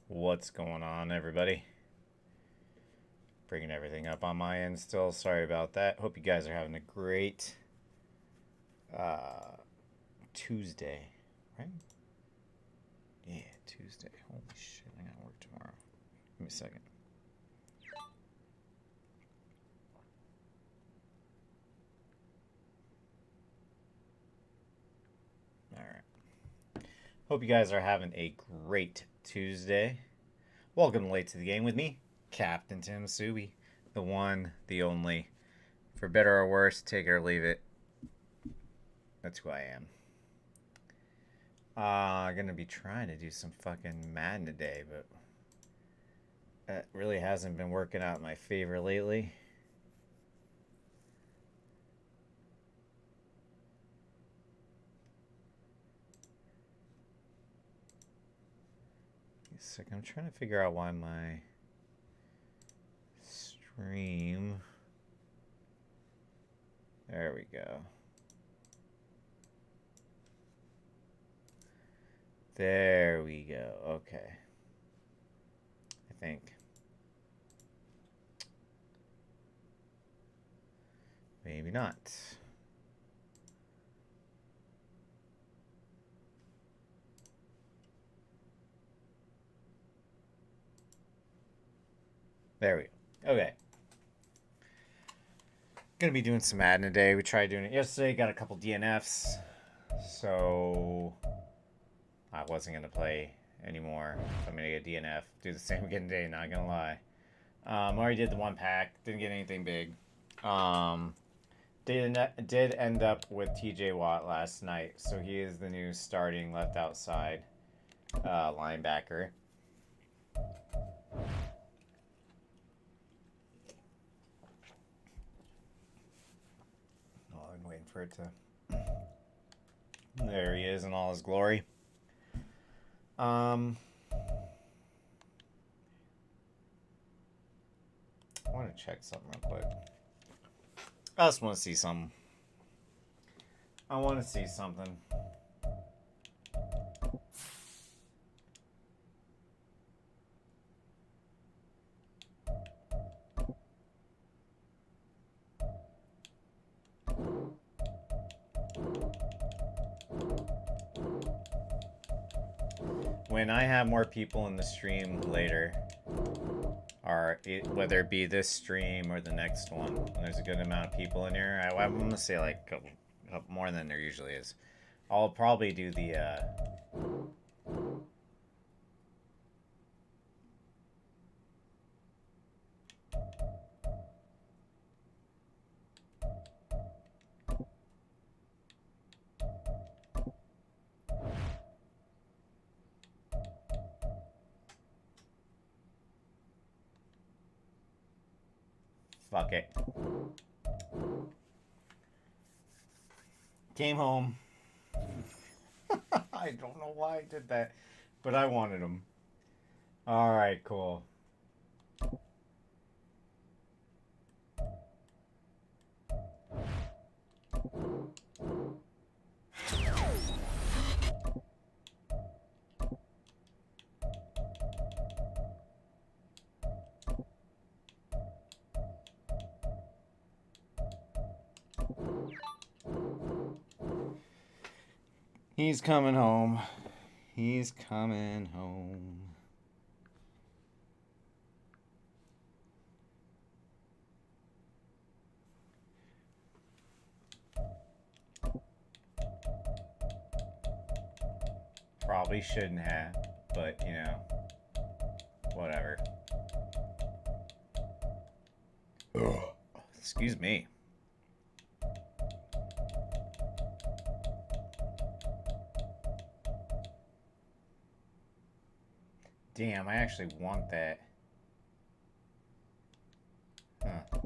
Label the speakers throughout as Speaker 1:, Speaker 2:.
Speaker 1: What's going on, everybody? Bringing everything up on my end still. Sorry about that. Hope you guys are having a great uh, Tuesday, right? Yeah, Tuesday. Holy shit, I gotta work tomorrow. Give me a second. All right. Hope you guys are having a great Tuesday. Welcome late to the game with me, Captain Tim Subi, the one, the only. For better or worse, take it or leave it. That's who I am. Gonna be trying to do some fucking Madden today, but that really hasn't been working out in my favor lately. I'm trying to figure out why my stream. There we go. There we go. Okay. I think. Maybe not. There we go. Okay. Gonna be doing some Madden today. We tried doing it yesterday. Got a couple DNFs. So I wasn't gonna play anymore. So I'm gonna get a DNF. Do the same again today. Not gonna lie. Already did the one pack. Didn't get anything big. Did end up with TJ Watt last night. So he is the new starting left outside linebacker. Oh, I'm waiting for it to. There he is in all his glory. I want to check something real quick. I just want to see something. I want to see something. When I have more people in the stream later, or whether it be this stream or the next one, when there's a good amount of people in here, I'm gonna say like a couple more than there usually is. I'll probably do the fuck it. Came home. I don't know why I did that, but I wanted them. All right, cool. He's coming home. He's coming home. Probably shouldn't have, but you know, whatever. Ugh. Excuse me. Damn, I actually want that. Huh.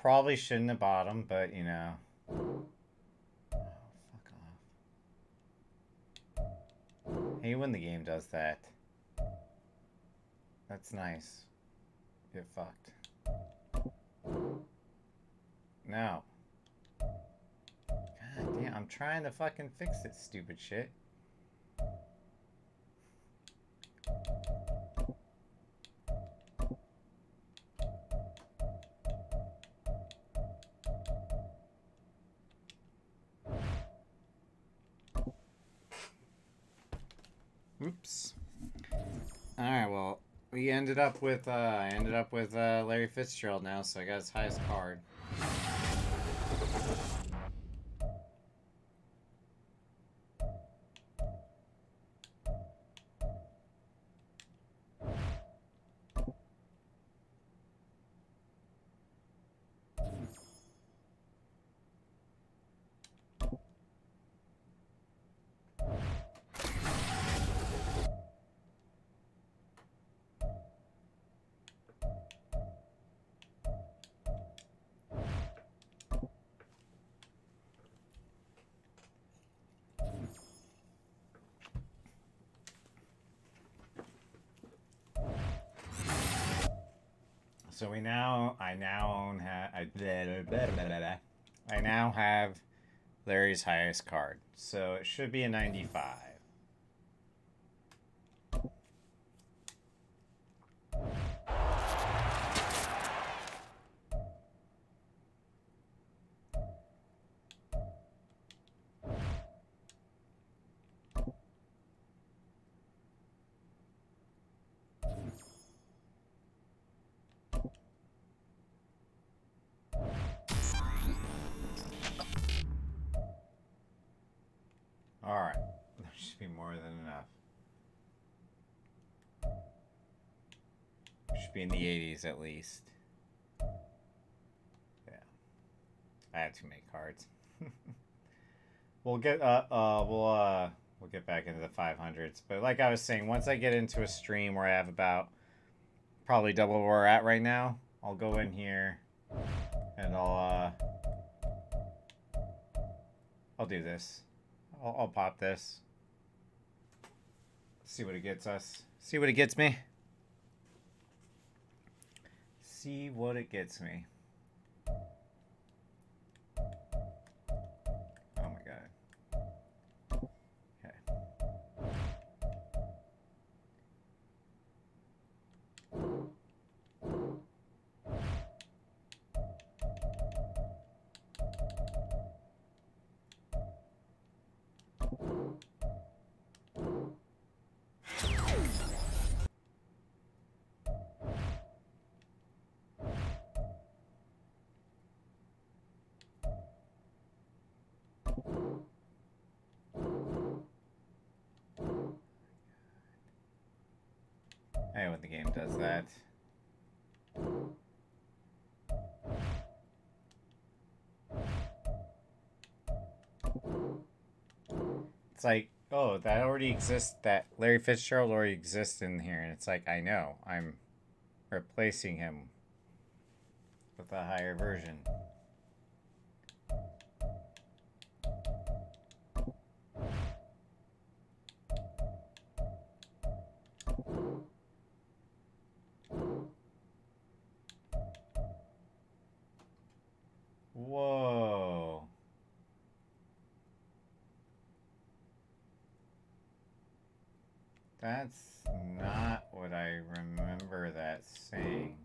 Speaker 1: probably shouldn't have bought them, but you know. Oh, fuck off. Hey, when the game does that. That's nice. Get fucked. No. God damn, I'm trying to fucking fix it, stupid shit. Oops. Alright, well, we ended up with, I ended up with Larry Fitzgerald now, so I got his highest card. So I now have Larry's highest card. So it should be a 95. Alright. There should be more than enough. Should be in the 80s at least. Yeah. I have too many cards. We'll get we'll get back into the 500s. But like I was saying, once I get into a stream where I have about probably double where we're at right now, I'll go in here and I'll do this. I'll pop this. See what it gets us. See what it gets me. See what it gets me. Oh my god. Okay. I hate when the game does that. It's like, oh, that already exists. That Larry Fitzgerald already exists in here. And it's like, I know. I'm replacing him with a higher version. Whoa. That's not what I remember that saying.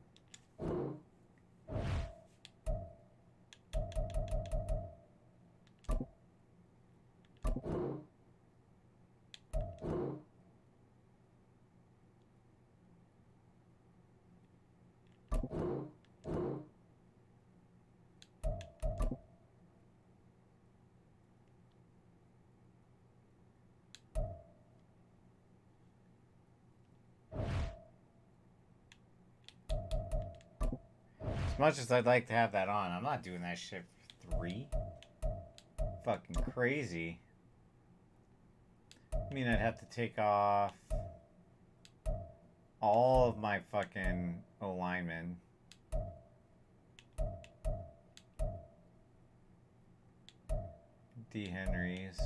Speaker 1: As much as I'd like to have that on, I'm not doing that shit for 3. Fucking crazy. I mean, I'd have to take off all of my fucking O linemen. D. Henry's.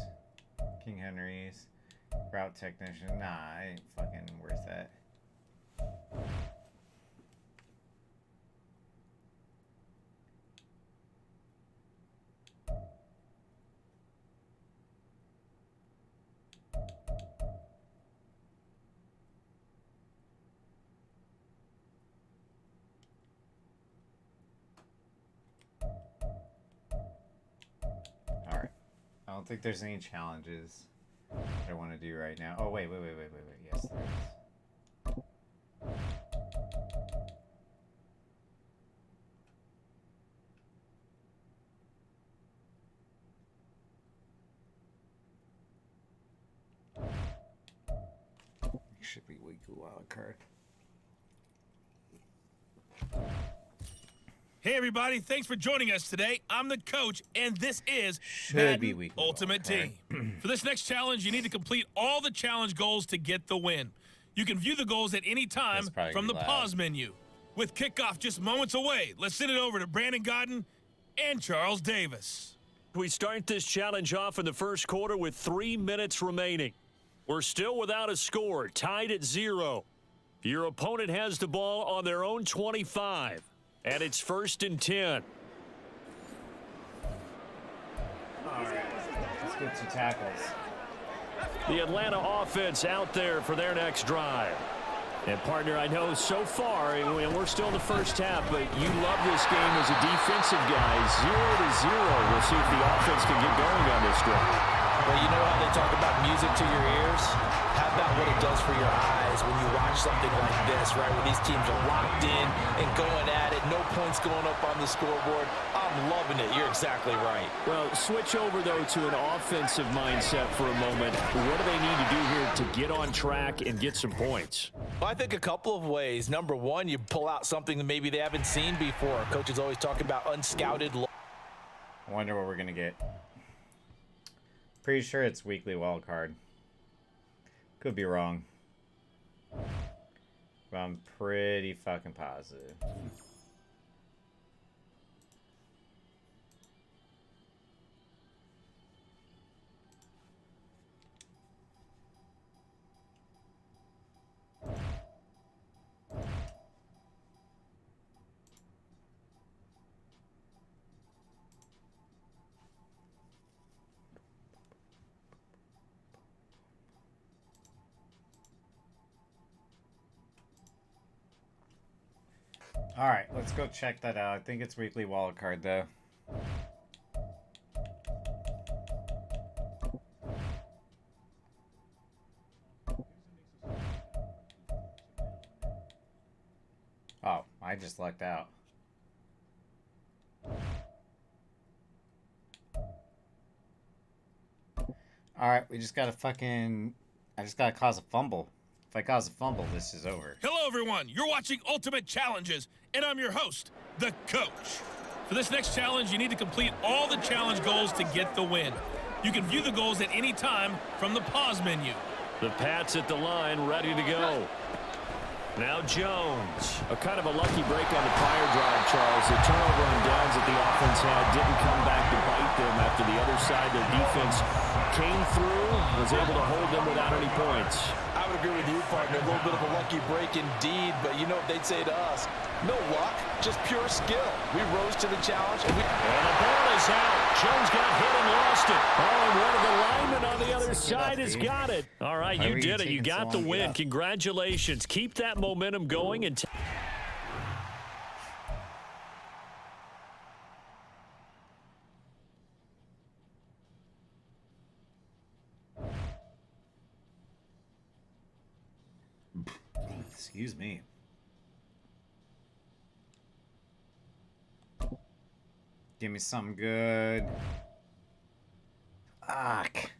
Speaker 1: King Henry's. Route technician. Nah, I ain't fucking worth that. Alright. I don't think there's any challenges I want to do right now. Oh, wait. Yes, there is. Should be weekly wild card.
Speaker 2: Hey everybody, thanks for joining us today. I'm the coach, and this is
Speaker 1: Should be weekly
Speaker 2: Ultimate Team. For this next challenge, you need to complete all the challenge goals to get the win. You can view the goals at any time from the pause menu. With kickoff just moments away, let's send it over to Brandon Godden and Charles Davis.
Speaker 3: We start this challenge off in the first quarter with 3 minutes remaining. We're still without a score, tied at 0. Your opponent has the ball on their own 25. And it's 1st and 10.
Speaker 1: All right, let's get 2 tackles.
Speaker 3: The Atlanta offense out there for their next drive. And partner, I know so far, and we're still in the first half, but you love this game as a defensive guy. 0-0. We'll see if the offense can get going on this stretch.
Speaker 4: Well, you know how they talk about music to your ears? How about what it does for your eyes when you watch something like this, right? Where these teams are locked in and going at it, no points going up on the scoreboard. I'm loving it. You're exactly right.
Speaker 3: Well, switch over, though, to an offensive mindset for a moment. What do they need to do here to get on track and get some points?
Speaker 4: Well, I think a couple of ways. Number one, you pull out something that maybe they haven't seen before. Coach is always talking about unscouted.
Speaker 1: I wonder what we're going to get. Pretty sure it's weekly wild card. Could be wrong. But I'm pretty fucking positive. All right, let's go check that out. I think it's weekly wild card though. Oh, I just lucked out. All right, we just gotta fucking... I just gotta cause a fumble. If I cause a fumble, this is over.
Speaker 2: Hello everyone, you're watching Ultimate Challenges, and I'm your host, the coach. For this next challenge, you need to complete all the challenge goals to get the win. You can view the goals at any time from the pause menu.
Speaker 3: The Pats at the line, ready to go. Now Jones. A kind of a lucky break on the prior drive, Charles. The turnover on downs that the offense had didn't come back to bite them after the other side. Their defense came through, was able to hold them without any points.
Speaker 4: I would agree with you, partner. A little bit of a lucky break indeed, but you know what they'd say to us? No luck, just pure skill. We rose to the challenge. And
Speaker 3: the ball is out. Jones got hit and lost it. Oh, and one of the linemen on the other side has got it. All right, you did it. You got the win. Congratulations. Keep that momentum going and
Speaker 1: Excuse me. Give me something good. Fuck.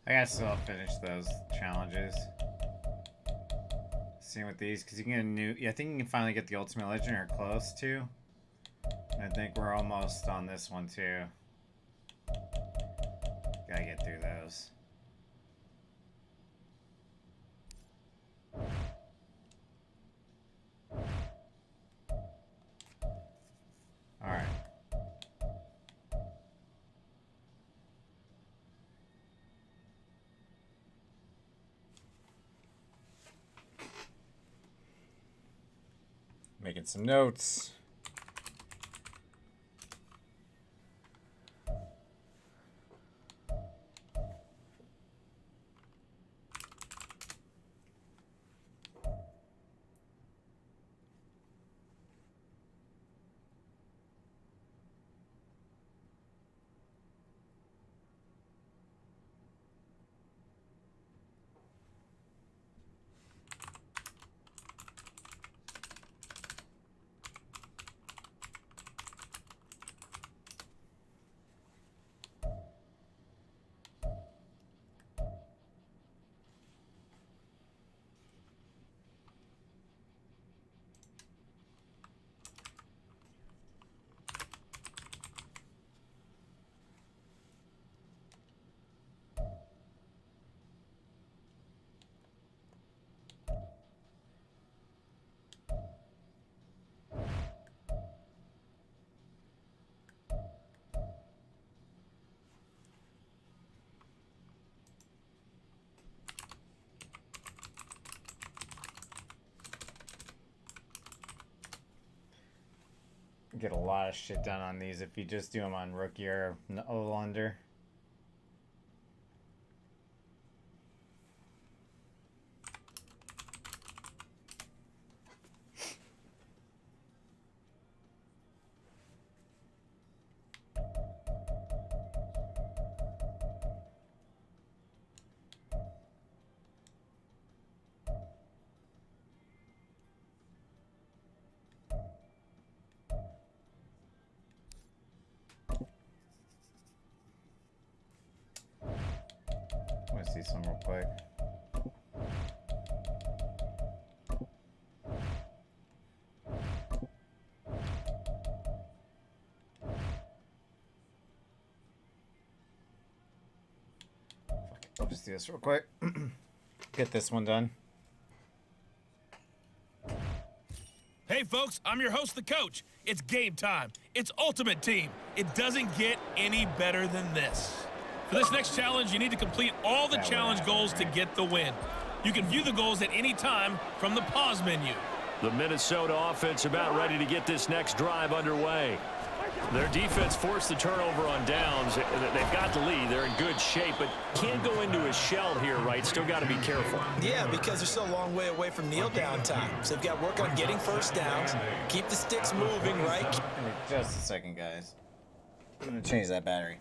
Speaker 1: I guess I'll finish those challenges. Same with these, because you can get a new... Yeah, I think you can finally get the Ultimate Legend or close to. I think we're almost on this one, too. Gotta get through those. Alright. Making some notes. Get a lot of shit done on these if you just do them on rookie or a little under. Let's see some real quick. Fuck it. I'll just do this real quick. Get this one done.
Speaker 2: Hey folks, I'm your host, the coach. It's game time. It's Ultimate Team. It doesn't get any better than this. For this next challenge, you need to complete all the challenge goals to get the win. You can view the goals at any time from the pause menu.
Speaker 3: The Minnesota offense about ready to get this next drive underway. Their defense forced the turnover on downs. They've got the lead. They're in good shape, but can't go into a shell here, right? Still got to be careful.
Speaker 4: Yeah, because they're still a long way away from kneel down time. So they've got to work on getting first downs, keep the sticks moving, right?
Speaker 1: Just a second, guys. I'm going to change that battery.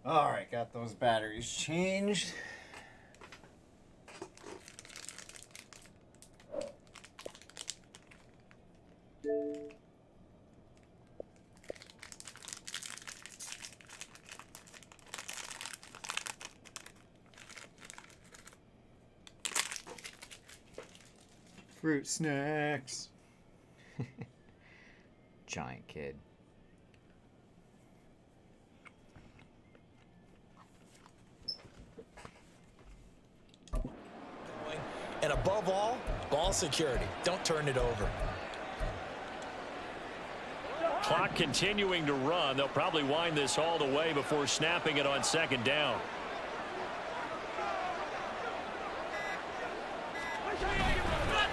Speaker 1: Alright, got those batteries changed. Fruit snacks. Giant kid.
Speaker 4: above all, ball security. Don't turn it over.
Speaker 3: Clock continuing to run. They'll probably wind this all the way before snapping it on second down.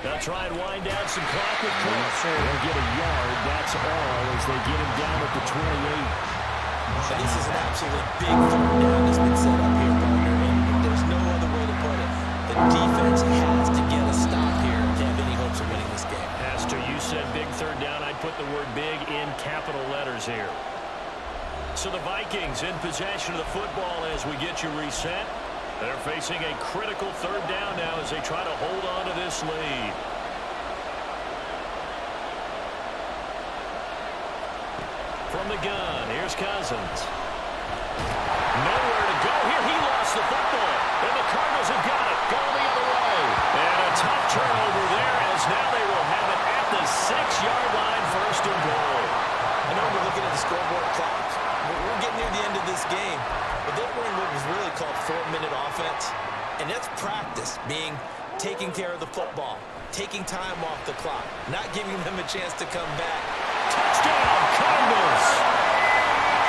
Speaker 3: They'll try and wind down some clock with Cook. They'll get a yard. That's all as they get him down at the 28.
Speaker 4: And this is an absolutely big third down that's been set up here, partner, and there's no other way to put it. The defense has to get a stop here to have any hopes of winning this game.
Speaker 3: Pastor, you said big third down. I'd put the word big in capital letters here. So the Vikings in possession of the football as we get you reset. They're facing a critical third down now as they try to hold on to this lead. From the gun, here's Cousins. Nowhere to go here. He lost the football. And the Cardinals have got it. Going the other way. And a tough turnover there as now they will have it at the 6-yard line, first and goal.
Speaker 4: I know we're looking at the scoreboard clock. We're getting near the end of this game. But they're running what was really called 4-minute offense. And that's practice, being taking care of the football, taking time off the clock, not giving them a chance to come back.
Speaker 3: Touchdown, Cardinals!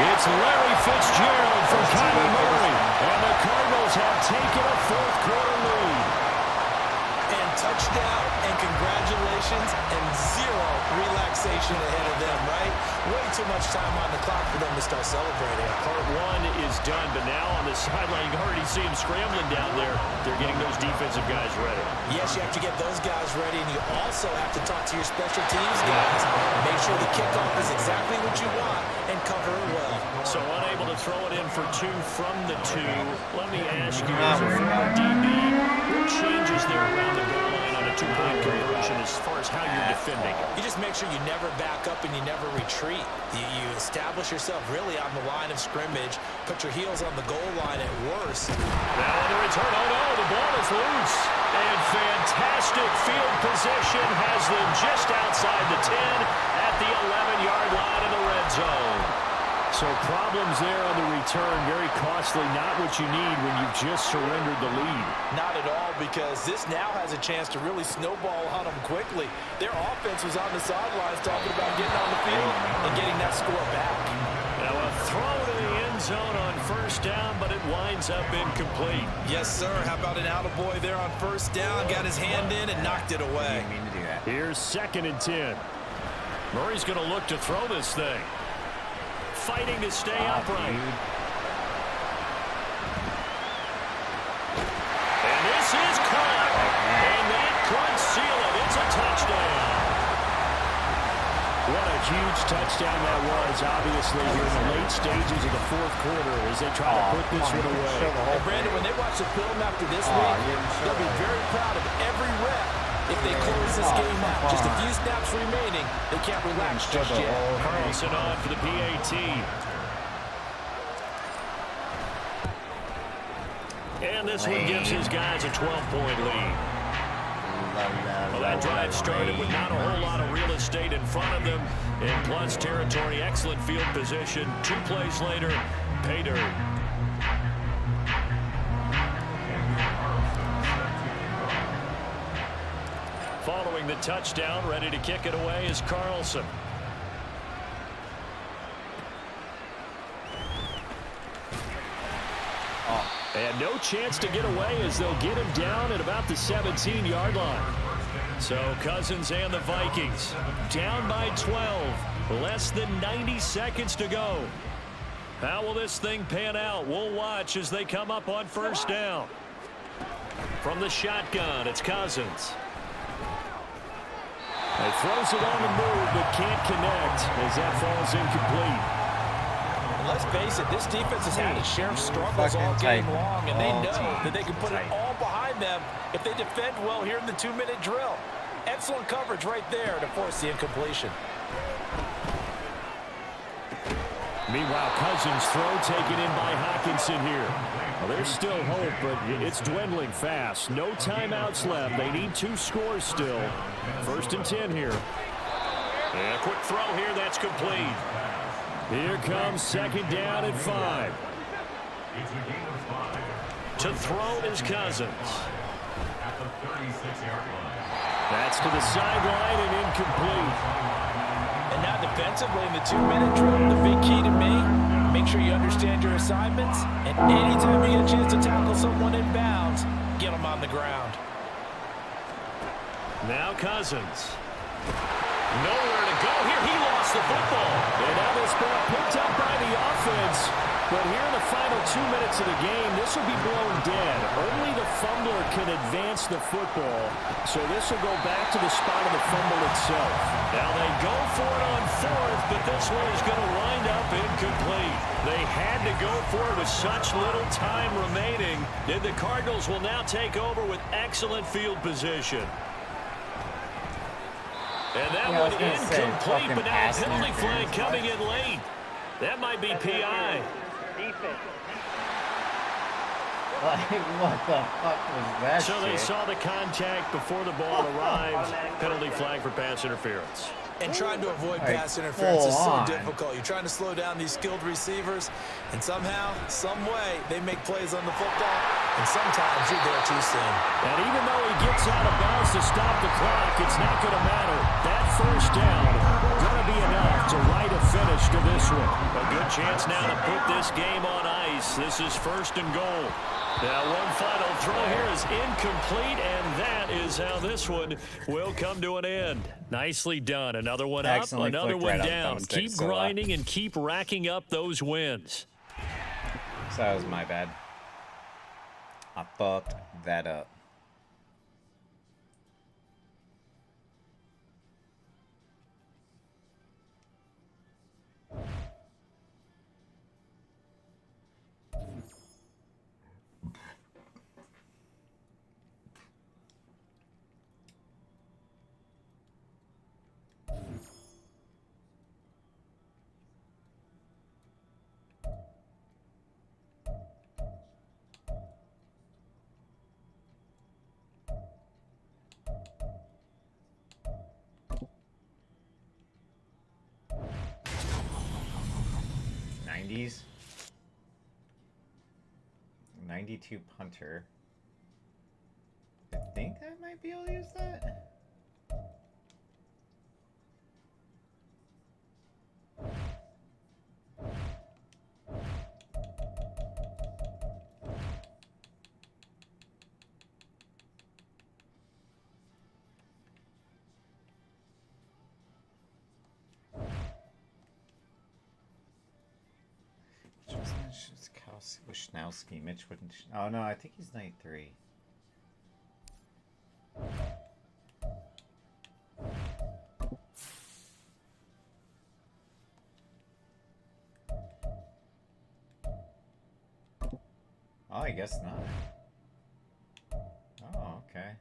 Speaker 3: It's Larry Fitzgerald for Kyler Murray. And the Cardinals have taken a fourth-quarter lead.
Speaker 4: And touchdown, and congratulations, and zero relaxation ahead of them, right? Way too much time on the clock for them to start celebrating.
Speaker 3: Part one is done, but now on the sideline, you can already see them scrambling down there. They're getting those defensive guys ready.
Speaker 4: Yes, you have to get those guys ready, and you also have to talk to your special teams guys. Make sure the kickoff is exactly what you want and cover it well.
Speaker 3: So unable to throw it in for two from the two. Let me ask you, as a former DB, what changes there around the goal line on a two-point conversion as far as how you're defending?
Speaker 4: You just make sure you never back up and you never retreat. You establish yourself really on the line of scrimmage, put your heels on the goal line at worst.
Speaker 3: Now on the return, oh no, the ball is loose. And fantastic field position has them just outside the 10 at the 11-yard line in the red zone. So problems there on the return, very costly, not what you need when you've just surrendered the lead.
Speaker 4: Not at all, because this now has a chance to really snowball on them quickly. Their offense was on the sidelines talking about getting on the field and getting that score back.
Speaker 3: Now a throw to the end zone on first down, but it winds up incomplete.
Speaker 4: Yes, sir. How about an attaboy there on first down? Got his hand in and knocked it away.
Speaker 1: Didn't mean to do that.
Speaker 3: Here's 2nd and 10. Murray's going to look to throw this thing. Fighting to stay upright.
Speaker 1: Dude.
Speaker 3: And this is caught. And that could seal it. It's a touchdown. What a huge touchdown that was, obviously, here in the late stages of the fourth quarter as they try to put this one away.
Speaker 4: And Brandon, when they watch the film after this week, they'll be very proud of every rep if they close this game out. Just a few snaps remaining. They can't relax just yet.
Speaker 3: Carlson on for the PAT. And this one gives his guys a 12-point lead. Well, that drive started with not a whole lot of real estate in front of them. In plus territory, excellent field position. 2 plays later, pay dirt. Following the touchdown, ready to kick it away is Carlson. And no chance to get away as they'll get him down at about the 17-yard line. So Cousins and the Vikings down by 12. Less than 90 seconds to go. How will this thing pan out? We'll watch as they come up on first down. From the shotgun, it's Cousins. He throws it on the move but can't connect as that falls incomplete.
Speaker 4: Let's face it, this defense has had its share of struggles all game long, and they know that they can put it all behind them if they defend well here in the 2-minute drill. Excellent coverage right there to force the incompletion.
Speaker 3: Meanwhile, Cousins' throw taken in by Hockenson here. Well, there's still hope, but it's dwindling fast. No timeouts left. They need 2 scores still. 1st and 10 here. And a quick throw here. That's complete. Here comes 2nd down and 5. To throw is Cousins. At the 36-yard line. That's to the sideline and incomplete.
Speaker 4: And now defensively in the 2-minute drill, the big key to me, make sure you understand your assignments, and anytime you get a chance to tackle someone in bounds, get them on the ground.
Speaker 3: Now Cousins. Nowhere to go here. He lost the football. And now this ball picked up by the offense. But here in the final 2 minutes of the game, this will be blown dead. Only the fumbler can advance the football. So this will go back to the spot of the fumble itself. Now they go for it on fourth, but this one is going to wind up incomplete. They had to go for it with such little time remaining. And the Cardinals will now take over with excellent field position. And that one incomplete, but now a penalty flag coming in late. That might be PI.
Speaker 1: Like, what the fuck was that
Speaker 3: So
Speaker 1: shit?
Speaker 3: they saw the contact before the ball arrived. Penalty flag for pass interference.
Speaker 4: And trying to avoid pass interference is so difficult. You're trying to slow down these skilled receivers, and somehow, some way, they make plays on the football, and sometimes you're there too soon.
Speaker 3: And even though he gets out of bounds to stop the clock, it's not going to matter. That first down going to be enough to write a finish to this one. A good chance now to put this game on ice. This is 1st and goal. Now one final throw here is incomplete, and that is how this one will come to an end. Nicely done. Another one up, another one down. Keep grinding and keep racking up those wins.
Speaker 1: So that was my bad. I fucked that up. '90s. 92 punter. I think I might be able to use that. Wisnowski, Mitch wouldn't. Oh no, I think he's 93. Oh, I guess not. Oh, okay.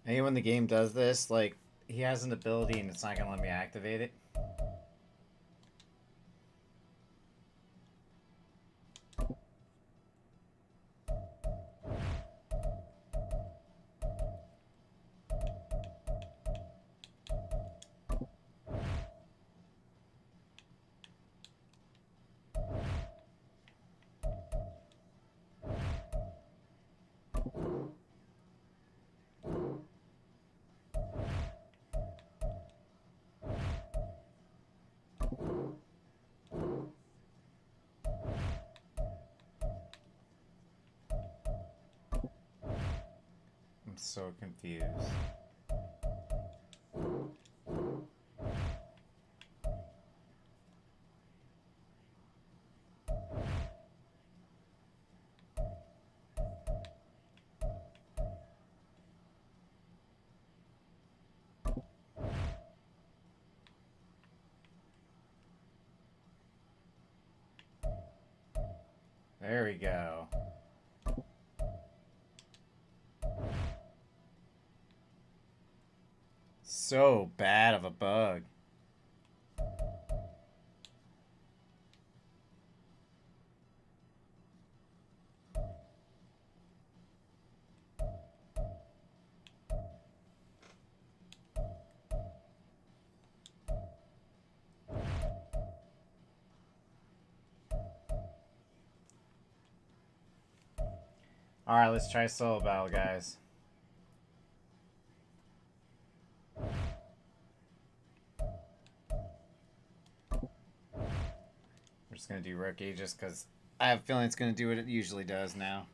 Speaker 1: And when the game does this, like, he has an ability and it's not going to let me activate it. so confused. There we go. So bad of a bug. Alright, let's try solo battle, guys. We're just gonna do rookie just because I have a feeling it's gonna do what it usually does now.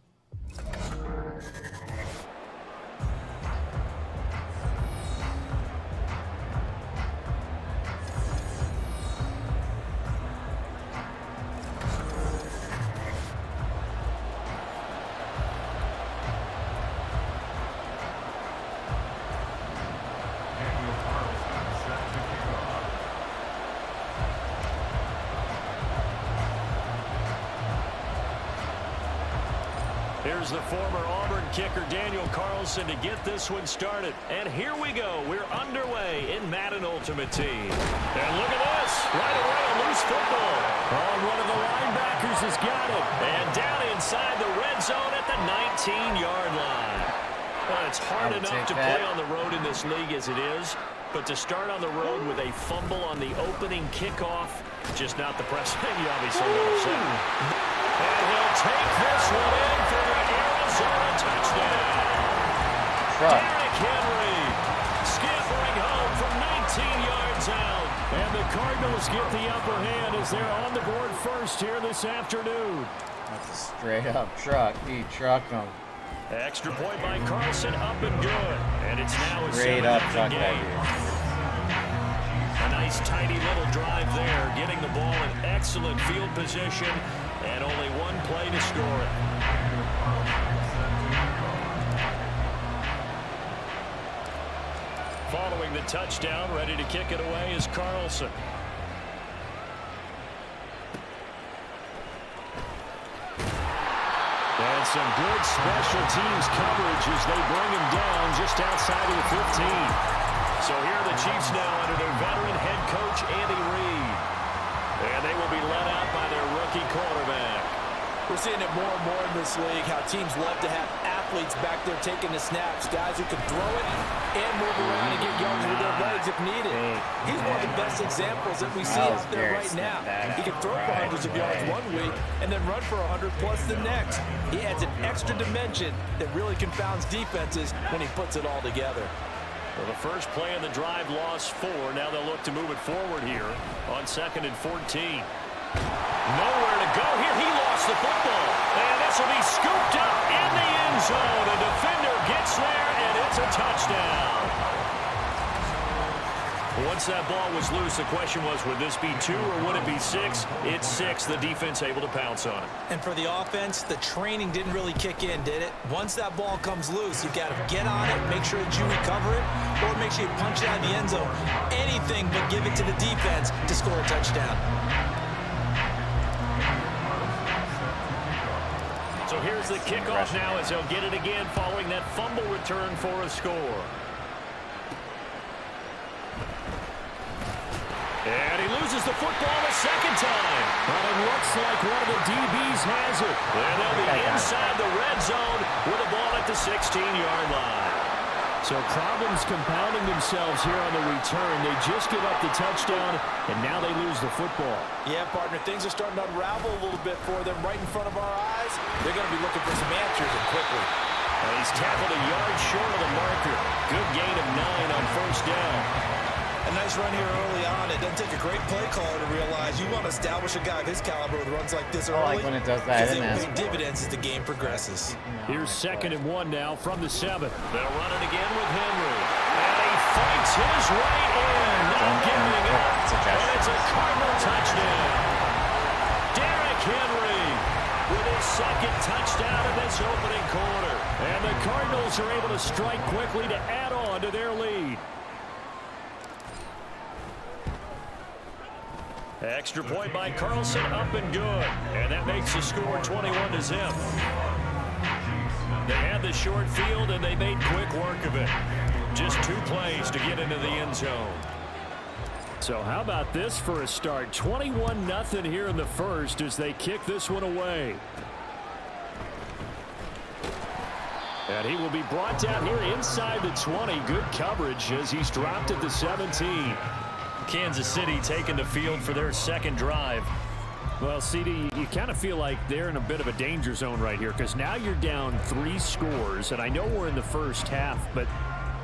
Speaker 3: Here's the former Auburn kicker, Daniel Carlson, to get this one started. And here we go. We're underway in Madden Ultimate Team. And look at this. Right away, a loose football. Oh, one of the linebackers has got it. And down inside the red zone at the 19-yard line. Well, it's hard enough to play on the road in this league as it is. But to start on the road with a fumble on the opening kickoff, just not the precedent you obviously don't say. And he'll take this one in for the Arizona touchdown. Derrick Henry scampering home from 19 yards out. And the Cardinals get the upper hand as they're on the board first here this afternoon.
Speaker 1: That's a straight-up truck. He trucked him.
Speaker 3: Extra point by Carlson, up and good. And it's now a 7-0 game. A nice, tidy little drive there, getting the ball in excellent field position, and only one play to score it. Following the touchdown, ready to kick it away is Carlson. And some good special teams coverage as they bring him down just outside of the 15. So here are the Chiefs now under their veteran head coach, Andy Reid. And they will be led out by their rookie quarterback.
Speaker 4: We're seeing it more and more in this league, how teams love to have athletes back there taking the snaps, guys who can throw it and move around and get yards with their legs if needed. He's one of the best examples that we see out there right now. He can throw for hundreds of yards one week and then run for 100+ the next. He adds an extra dimension that really confounds defenses when he puts it all together.
Speaker 3: Well, the first play of the drive lost 4. Now they'll look to move it forward here on 2nd and 14. Nowhere to go here. He lost the football. And this will be scooped up in the end zone. A defender gets there, and it's a touchdown. Once that ball was loose, the question was, would this be 2 or would it be 6? It's 6. The defense able to pounce on it.
Speaker 4: And for the offense, the training didn't really kick in, did it? Once that ball comes loose, you've got to get on it, make sure that you recover it, or make sure you punch it out of the end zone. Anything but give it to the defense to score a touchdown.
Speaker 3: So here's the kickoff now as they'll get it again following that fumble return for a score. And he loses the football a second time. But it looks like one of the DBs has it. And they'll be inside the red zone with a ball at the 16-yard line. So problems compounding themselves here on the return. They just give up the touchdown, and now they lose the football.
Speaker 4: Yeah, partner, things are starting to unravel a little bit for them right in front of our eyes. They're going to be looking for some answers and quickly.
Speaker 3: And he's tackled a yard short of the marker. Good gain of 9 on first down.
Speaker 4: A nice run here early on. It doesn't take a great play caller to realize you want to establish a guy of his caliber with runs like this early.
Speaker 1: I like when it does that.
Speaker 4: Because it will pay dividends as the game progresses.
Speaker 3: Here's 2nd and 1 now from the 7. They'll run it again with Henry. And he fights his way in. Not giving up. And it's a Cardinal touchdown. Derrick Henry with his 2nd touchdown in this opening quarter. And the Cardinals are able to strike quickly to add on to their lead. Extra point by Carlson, up and good. And that makes the score 21-0. They had the short field, and they made quick work of it. Just 2 plays to get into the end zone. So how about this for a start? 21-0 here in the first as they kick this one away. And he will be brought down here inside the 20. Good coverage as he's dropped at the 17. Kansas City taking the field for their 2nd drive. Well, CD, you kind of feel like they're in a bit of a danger zone right here because now you're down 3 scores, and I know we're in the first half, but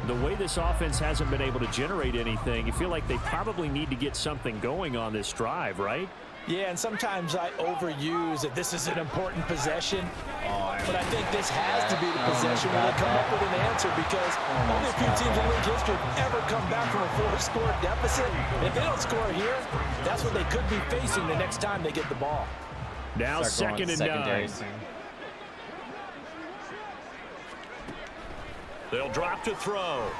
Speaker 3: the way this offense hasn't been able to generate anything, you feel like they probably need to get something going on this drive, right?
Speaker 4: Yeah, and sometimes I overuse that this is an important possession, but I think this has to be the possession where they come up with an answer because only a few teams in league history have ever come back from a 4-score deficit. If they don't score here, that's what they could be facing the next time they get the ball.
Speaker 3: Now 2nd and 9. They'll drop to throw.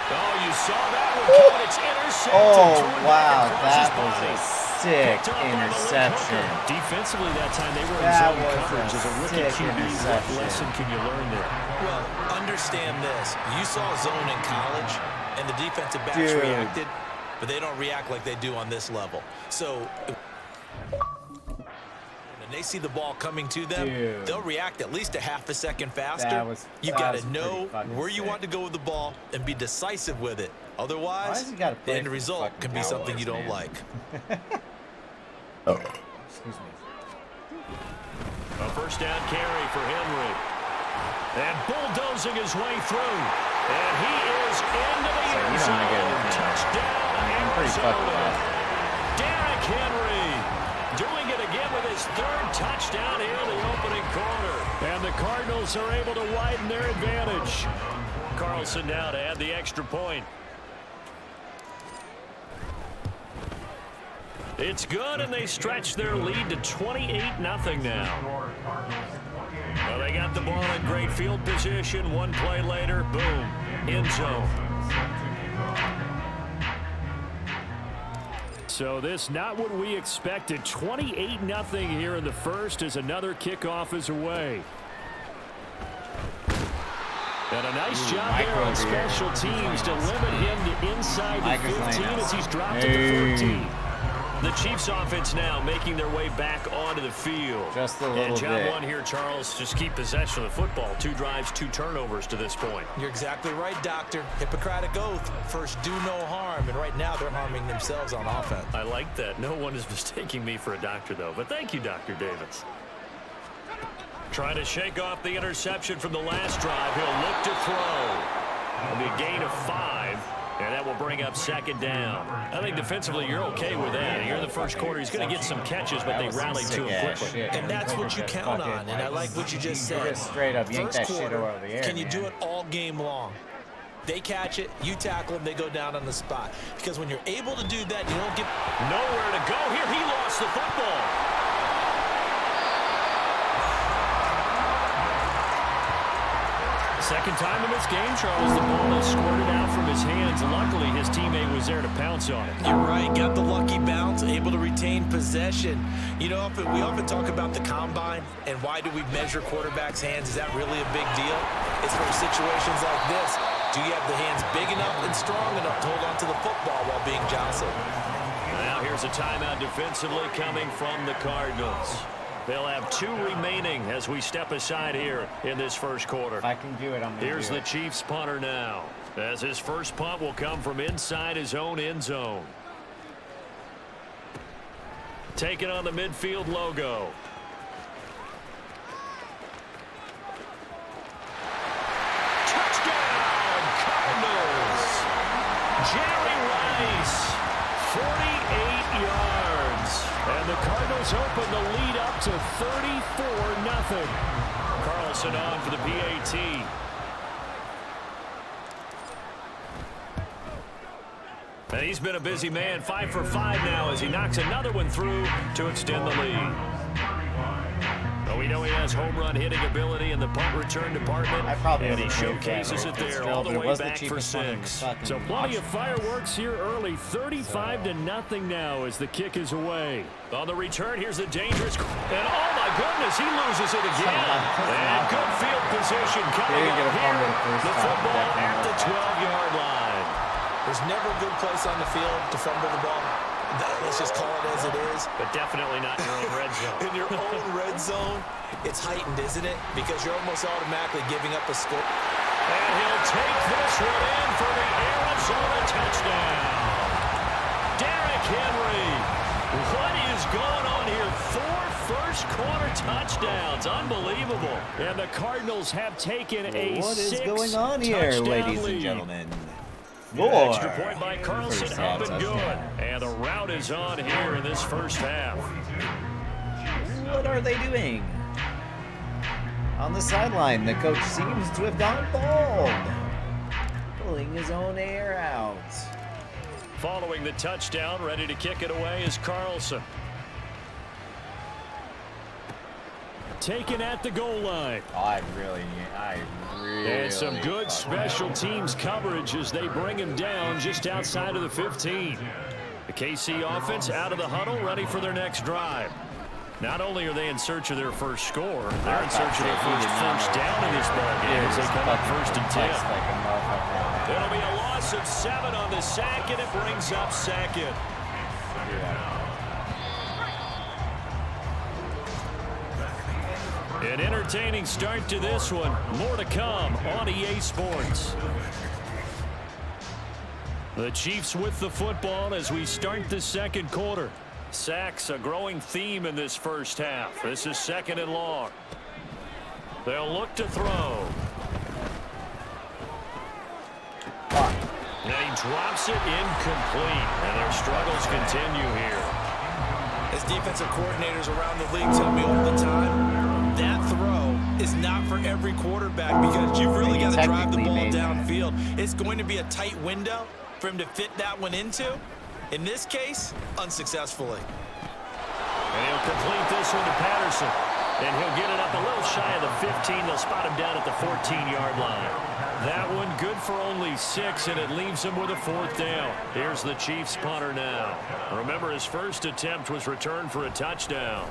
Speaker 3: Oh, you saw that one. It's intercepted.
Speaker 1: Oh, wow. That was a sick interception.
Speaker 3: Defensively that time, they were in zone coverage. As a rookie QB, what lesson can you learn there?
Speaker 4: Well, understand this. You saw zone in college, and the defensive backs reacted, but they don't react like they do on this level. So when they see the ball coming to them, they'll react at least a half a second faster. You've got to know where you want to go with the ball and be decisive with it. Otherwise, the end result can be something you don't like.
Speaker 1: Excuse me.
Speaker 3: A 1st down carry for Henry. And bulldozing his way through. And he is into the end zone. Touchdown, Arizona. Derrick Henry doing it again with his 3rd touchdown here in the opening quarter. And the Cardinals are able to widen their advantage. Carlson now to add the extra point. It's good, and they stretch their lead to 28-0 now. Well, they got the ball in great field position. 1 play later, boom, end zone. So this not what we expected. 28-0 here in the first as another kickoff is away. And a nice job there on special teams to limit him to inside the 15 as he's dropped to the 14. The Chiefs offense now making their way back onto the field.
Speaker 1: Just a little bit.
Speaker 3: And job 1 here, Charles, just keep possession of the football. 2 drives, 2 turnovers to this point.
Speaker 4: You're exactly right, Doctor. Hippocratic oath. First, do no harm. And right now, they're harming themselves on offense.
Speaker 3: I like that. No one is mistaking me for a doctor, though. But thank you, Dr. Davis. Trying to shake off the interception from the last drive. He'll look to throw. It'll be a gain of 5. And that will bring up 2nd down. I think defensively you're okay with that. Here in the first quarter, he's going to get some catches, but they rallied to him quickly.
Speaker 4: And that's what you count on. And I like what you just said.
Speaker 1: Just straight up yank that shit over the air.
Speaker 4: Can you do it all game long? They catch it, you tackle them, they go down on the spot. Because when you're able to do that, you don't get
Speaker 3: nowhere to go. Here he lost the football. Second time in this game, Charles, the ball is squirted out from his hands. Luckily, his teammate was there to pounce on it.
Speaker 4: You're right. Got the lucky bounce, able to retain possession. You know, we often talk about the combine and why do we measure quarterbacks' hands. Is that really a big deal? It's for situations like this. Do you have the hands big enough and strong enough to hold on to the football while being jostled?
Speaker 3: Now here's a timeout defensively coming from the Cardinals. They'll have 2 remaining as we step aside here in this first quarter.
Speaker 1: If I can do it, I'm going to do it.
Speaker 3: Here's the Chiefs punter now, as his first punt will come from inside his own end zone. Taking on the midfield logo. Touchdown, Cardinals! place. 48 yards. And the Cardinals open the lead up to 34-0. Carlson on for the PAT. And he's been a busy man, 5 for 5 now as he knocks another one through to extend the lead. Well, we know he has home run hitting ability in the punt return department, and he showcases it there all the way back for 6. So plenty of fireworks here early, 35-0 now as the kick is away. On the return, here's the dangerous, and oh my goodness, he loses it again. And good field position coming up here. The football at the 12-yard line.
Speaker 4: There's never a good place on the field to fumble the ball. Let's just call it as it is.
Speaker 3: But definitely not in your own red zone.
Speaker 4: In your own red zone, it's heightened, isn't it? Because you're almost automatically giving up a score.
Speaker 3: And he'll take this one in for the Arizona touchdown. Derrick Henry. What is going on here? 4 first-quarter touchdowns. Unbelievable. And the Cardinals have taken a 6-touchdown lead.
Speaker 1: What is going on here, ladies and gentlemen?
Speaker 3: Extra point by Carlson, up and good. And the route is on here in this first half.
Speaker 1: What are they doing? On the sideline, the coach seems to have gone bald. Pulling his own air out.
Speaker 3: Following the touchdown, ready to kick it away is Carlson. Taken at the goal line.
Speaker 1: I really.
Speaker 3: And some good special teams coverage as they bring him down just outside of the 15. The KC offense out of the huddle, ready for their next drive. Not only are they in search of their first score, they're in search of their first down in this ballgame as they come up 1st and 10. It'll be a loss of 7 on the sack, and it brings up 2nd. An entertaining start to this one. More to come on EA Sports. The Chiefs with the football as we start the second quarter. Sacks a growing theme in this first half. This is 2nd and long. They'll look to throw. And he drops it incomplete. And their struggles continue here.
Speaker 4: As defensive coordinators around the league tell me all the time, that throw is not for every quarterback because you've really got to drive the ball downfield. It's going to be a tight window for him to fit that one into. In this case, unsuccessfully.
Speaker 3: And he'll complete this one to Patterson. And he'll get it up a little shy of the 15. They'll spot him down at the 14-yard line. That one good for only 6, and it leaves him with a 4th down. Here's the Chiefs punter now. Remember, his first attempt was returned for a touchdown.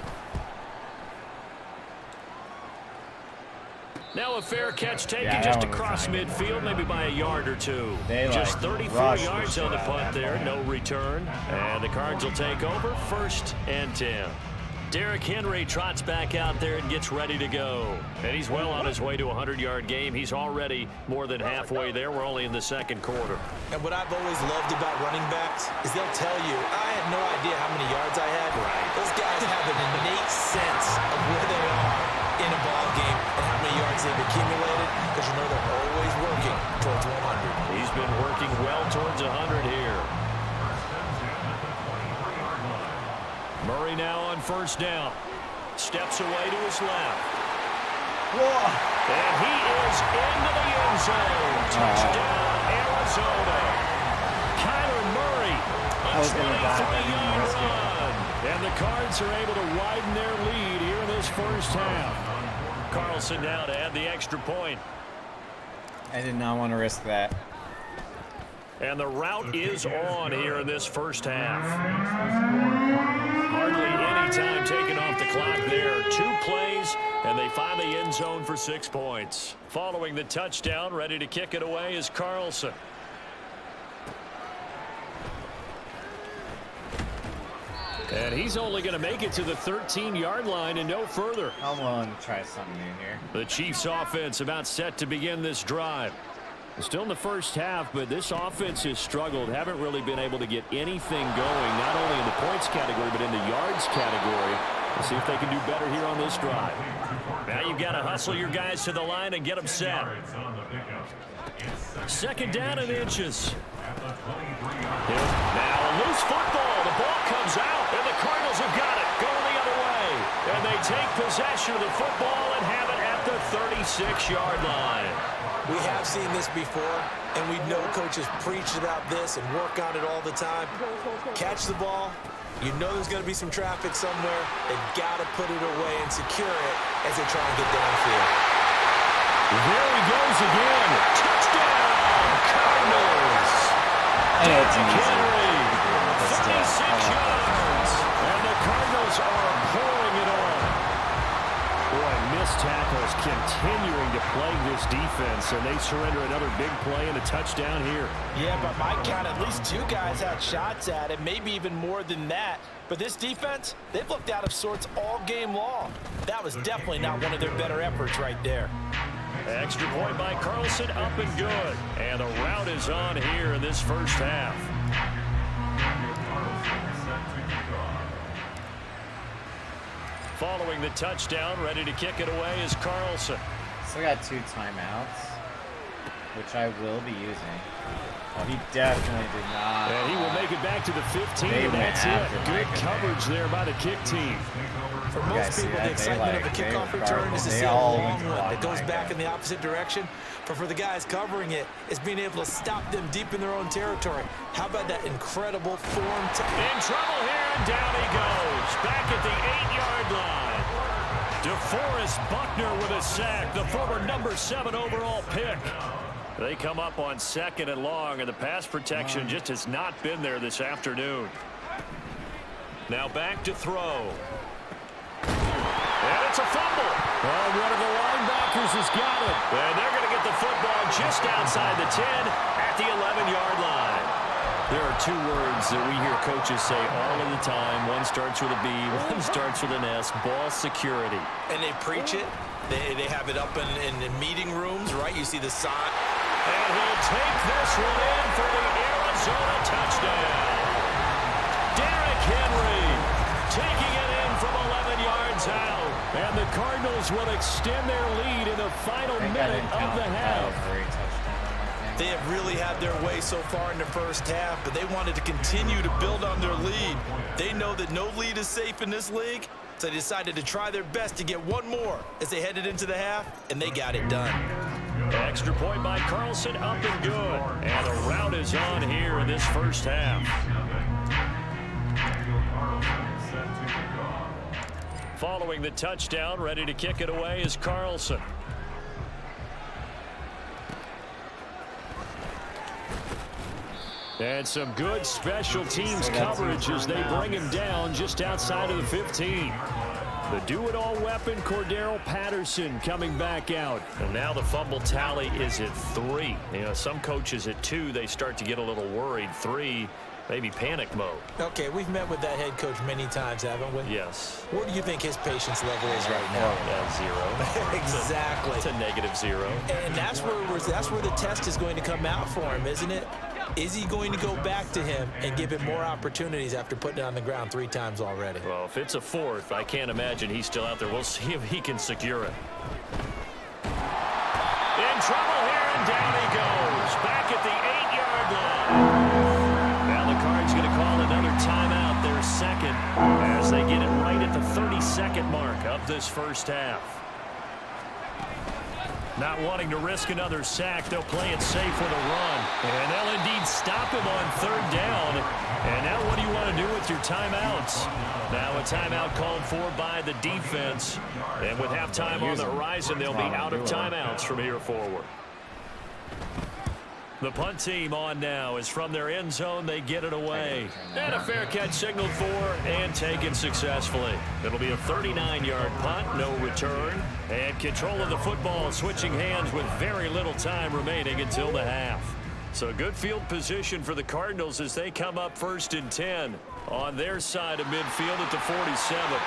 Speaker 3: Now a fair catch taken just across midfield, maybe by a yard or 2. Just 34 yards on the punt there, no return. And the Cards will take over 1st and 10. Derrick Henry trots back out there and gets ready to go. And he's well on his way to a 100-yard game. He's already more than halfway there. We're only in the second quarter.
Speaker 4: And what I've always loved about running backs is they'll tell you, I had no idea how many yards I had. Those guys have an innate sense of where they are in a ball game and how many yards they've accumulated, because you know they're always working towards 100.
Speaker 3: He's been working well towards 100 here. Murray now on 1st down. Steps away to his left. And he is into the end zone. Touchdown, Arizona. Kyler Murray, a 23-yard run. And the Cards are able to widen their lead here in this first half. Carlson now to add the extra point.
Speaker 1: I did not want to risk that.
Speaker 3: And the route is on here in this first half. Hardly any time taken off the clock there. 2 plays, and they find the end zone for 6 points. Following the touchdown, ready to kick it away is Carlson. And he's only going to make it to the 13-yard line and no further.
Speaker 1: I'm willing to try something new here.
Speaker 3: The Chiefs offense about set to begin this drive. Still in the first half, but this offense has struggled. Haven't really been able to get anything going, not only in the points category, but in the yards category. Let's see if they can do better here on this drive. Now you've got to hustle your guys to the line and get them set. 2nd down and inches. Now a loose football. The ball comes out, and the Cardinals have got it. Going the other way. And they take possession of the football and have it at the 36-yard line.
Speaker 4: We have seen this before, and we know coaches preach about this and work on it all the time. Catch the ball. You know there's going to be some traffic somewhere. They've got to put it away and secure it as they try and get downfield.
Speaker 3: There he goes again. Touchdown, Cardinals.
Speaker 1: And it's easy.
Speaker 3: 36 yards. And the Cardinals are pouring it on. Boy, missed tackles continuing to plague this defense, and they surrender another big play and a touchdown here.
Speaker 4: Yeah, by my count, at least 2 guys had shots at it, maybe even more than that. But this defense, they've looked out of sorts all game long. That was definitely not one of their better efforts right there.
Speaker 3: Extra point by Carlson, up and good. And the route is on here in this first half. Following the touchdown, ready to kick it away is Carlson.
Speaker 1: Still got 2 timeouts, which I will be using. Oh, he definitely did not.
Speaker 3: And he will make it back to the 15, and that's it. Good coverage there by the kick team.
Speaker 4: For most people, the excitement of the kickoff return is to see a long one that goes back in the opposite direction. But for the guys covering it, it's being able to stop them deep in their own territory. How about that incredible form?
Speaker 3: In trouble here, and down he goes. Back at the 8-yard line. DeForest Buckner with a sack, the former number 7 overall pick. They come up on 2nd and long, and the pass protection just has not been there this afternoon. Now back to throw. And it's a fumble. Well, one of the linebackers has got it. And they're going to get the football just outside the 10 at the 11-yard line. There are 2 words that we hear coaches say all of the time. One starts with a B, one starts with an S, ball security.
Speaker 4: And they preach it. They have it up in meeting rooms, right? You see the sign.
Speaker 3: And he'll take this one in for the Arizona touchdown. Derrick Henry taking it in from 11 yards out. And the Cardinals will extend their lead in the final minute of the half.
Speaker 4: They have really had their way so far in the first half, but they wanted to continue to build on their lead. They know that no lead is safe in this league, so they decided to try their best to get one more as they headed into the half, and they got it done.
Speaker 3: Extra point by Carlson, up and good. And the route is on here in this first half. Following the touchdown, ready to kick it away is Carlson. And some good special teams coverage as they bring him down just outside of the 15. The do-it-all weapon, Cordero Patterson, coming back out. And now the fumble tally is at 3. You know, some coaches at 2, they start to get a little worried. 3, maybe panic mode.
Speaker 4: Okay, we've met with that head coach many times, haven't we?
Speaker 3: Yes.
Speaker 4: What do you think his patience level is right now?
Speaker 3: 0.
Speaker 4: Exactly.
Speaker 3: It's a -0.
Speaker 4: And that's where the test is going to come out for him, isn't it? Is he going to go back to him and give him more opportunities after putting it on the ground 3 times already?
Speaker 3: Well, if it's a 4th, I can't imagine he's still out there. We'll see if he can secure it. In trouble here, and down he goes. Back at the 8-yard line. Now the Cards going to call another timeout, their 2nd, as they get it right at the 32nd mark of this first half. Not wanting to risk another sack, they'll play it safe with a run. And they'll indeed stop him on 3rd down. And now what do you want to do with your timeouts? Now a timeout called for by the defense. And with halftime on the horizon, they'll be out of timeouts from here forward. The punt team on now is from their end zone. They get it away. And a fair catch signaled for and taken successfully. It'll be a 39-yard punt, no return. And control of the football switching hands with very little time remaining until the half. So good field position for the Cardinals as they come up 1st and 10 on their side of midfield at the 47.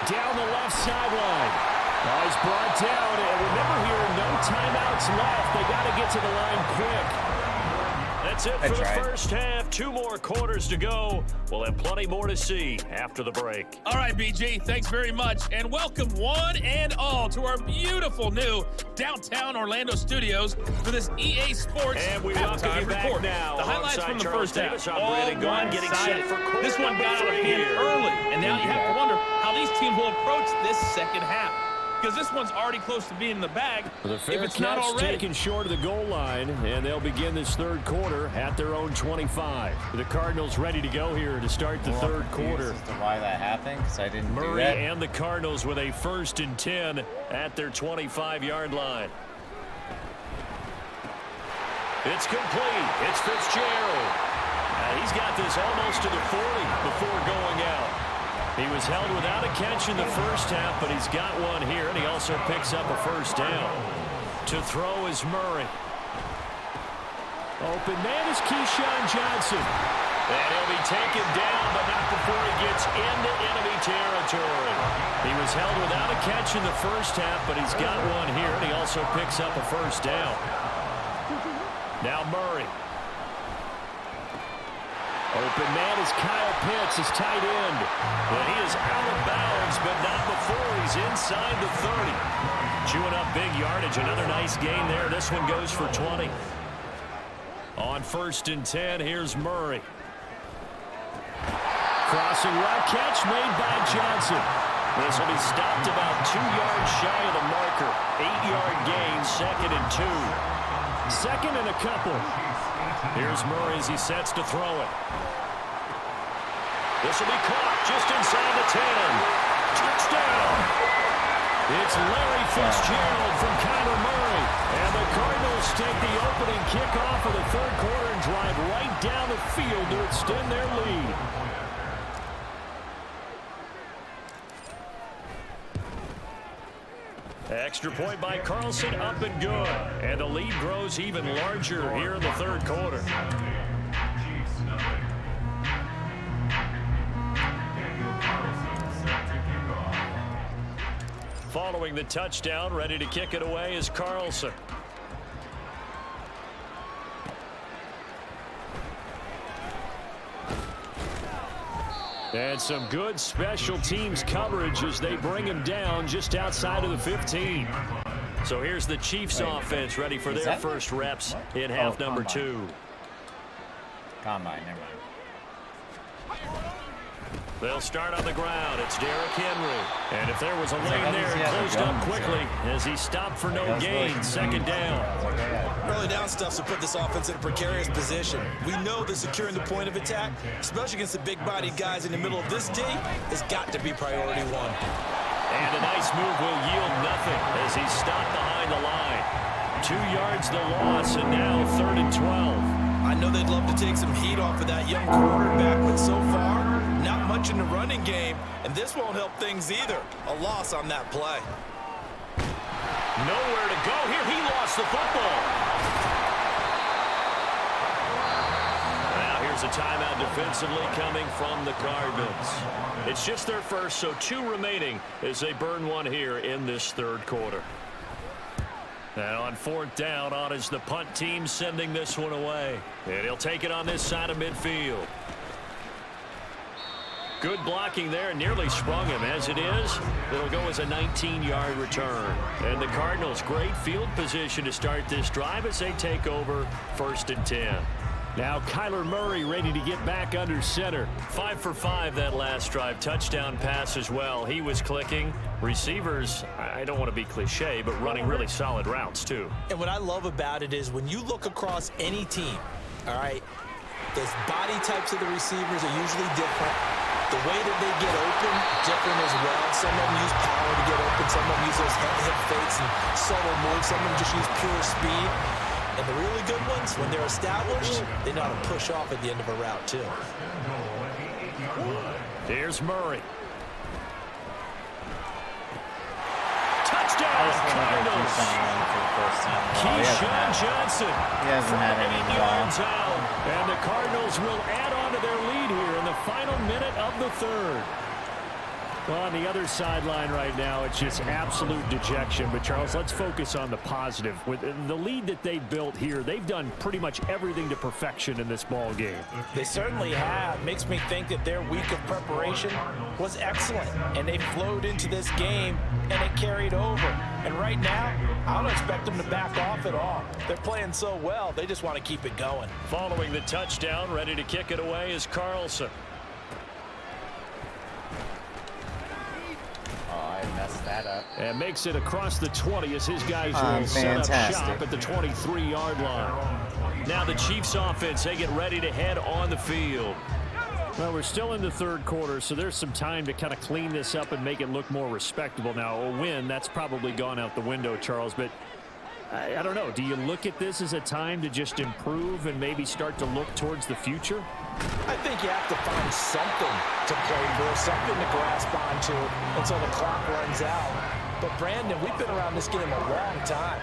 Speaker 3: Down the left sideline. He's brought down, and remember here, no timeouts left. They got to get to the line quick. That's it for the first half. 2 more quarters to go. We'll have plenty more to see after the break.
Speaker 2: All right, BG, thanks very much. And welcome one and all to our beautiful new downtown Orlando studios for this EA Sports
Speaker 3: and we welcome you back
Speaker 2: report.
Speaker 3: Now.
Speaker 2: The highlights from the first half.
Speaker 3: All getting set for
Speaker 2: this one got out of hand early, and now you have to wonder how these teams will approach this second half. Because this one's already close to being in the bag, if it's not already.
Speaker 3: Taken short of the goal line, and they'll begin this third quarter at their own 25. The Cardinals ready to go here to start the third quarter.
Speaker 1: As to why that happened, because I didn't do
Speaker 3: Murray
Speaker 1: that.
Speaker 3: and the Cardinals with a 1st and 10 at their 25-yard line. It's complete. It's Fitzgerald. He's got this almost to the 40 before going out. He was held without a catch in the first half, but he's got one here, and he also picks up a first down. To throw is Murray. Open man is Keyshawn Johnson. And he'll be taken down, but not before he gets into enemy territory. He was held without a catch in the first half, but he's got one here, and he also picks up a first down. Now Murray. Open man is Kyle Pitts, his tight end. But he is out of bounds, but not before he's inside the 30. Chewing up big yardage. Another nice gain there. This one goes for 20. On 1st and 10, here's Murray. Crossing route catch made by Johnson. This will be stopped about 2 yards shy of the marker. 8-yard gain, 2nd and 2. 2nd and a couple. Here's Murray as he sets to throw it. This will be caught just inside the 10. Touchdown! It's Larry Fitzgerald from Kyler Murray. And the Cardinals take the opening kickoff of the third quarter and drive right down the field to extend their lead. Extra point by Carlson, up and good. And the lead grows even larger here in the third quarter. Following the touchdown, ready to kick it away is Carlson. And some good special teams coverage as they bring him down just outside of the 15. So here's the Chiefs offense ready for their first reps in half number 2.
Speaker 1: Combine, never mind.
Speaker 3: They'll start on the ground. It's Derrick Henry. And if there was a lane there, it closed up quickly as he stopped for no gain. 2nd down.
Speaker 4: Early down stuff to put this offense in a precarious position. We know that securing the point of attack, especially against the big-bodied guys in the middle of this D, has got to be priority 1.
Speaker 3: And a nice move will yield nothing as he's stopped behind the line. 2 yards the loss, and now 3rd and 12.
Speaker 4: I know they'd love to take some heat off of that young quarterback, but so far, not much in the running game, and this won't help things either. A loss on that play.
Speaker 3: Nowhere to go here. He lost the football. Now here's a timeout defensively coming from the Cardinals. It's just their first, so 2 remaining as they burn one here in this third quarter. And on 4th down, on is the punt team sending this one away. And he'll take it on this side of midfield. Good blocking there, nearly sprung him. As it is, it'll go as a 19-yard return. And the Cardinals, great field position to start this drive as they take over 1st and 10. Now Kyler Murray ready to get back under center. 5 for 5 that last drive. Touchdown pass as well. He was clicking. Receivers, I don't want to be cliche, but running really solid routes too.
Speaker 4: And what I love about it is when you look across any team, all right, the body types of the receivers are usually different. The way that they get open, different as well. Some of them use power to get open. Some of them use those hip fakes and subtle moves. Some of them just use pure speed. And the really good ones, when they're established, they know how to push off at the end of a route, too.
Speaker 3: Here's Murray. Touchdown, Cardinals. Keyshawn Johnson.
Speaker 1: He hasn't had any
Speaker 3: yards out. And the Cardinals will add on to their lead here in the final minute of the third. Well, on the other sideline right now, it's just absolute dejection. But, Charles, let's focus on the positive. With the lead that they built here, they've done pretty much everything to perfection in this ball game.
Speaker 4: They certainly have. Makes me think that their week of preparation was excellent. And they flowed into this game, and it carried over. And right now, I don't expect them to back off at all. They're playing so well, they just want to keep it going.
Speaker 3: Following the touchdown, ready to kick it away is Carlson.
Speaker 1: Messed that up.
Speaker 3: And makes it across the 20 as his guys will set up shop at the 23-yard line. Now the Chiefs offense, they get ready to head on the field. Well, we're still in the third quarter, so there's some time to kind of clean this up and make it look more respectable. Now, a win, that's probably gone out the window, Charles, but I don't know. Do you look at this as a time to just improve and maybe start to look towards the future?
Speaker 4: I think you have to find something to play for, something to grasp onto until the clock runs out. But, Brandon, we've been around this game a long time.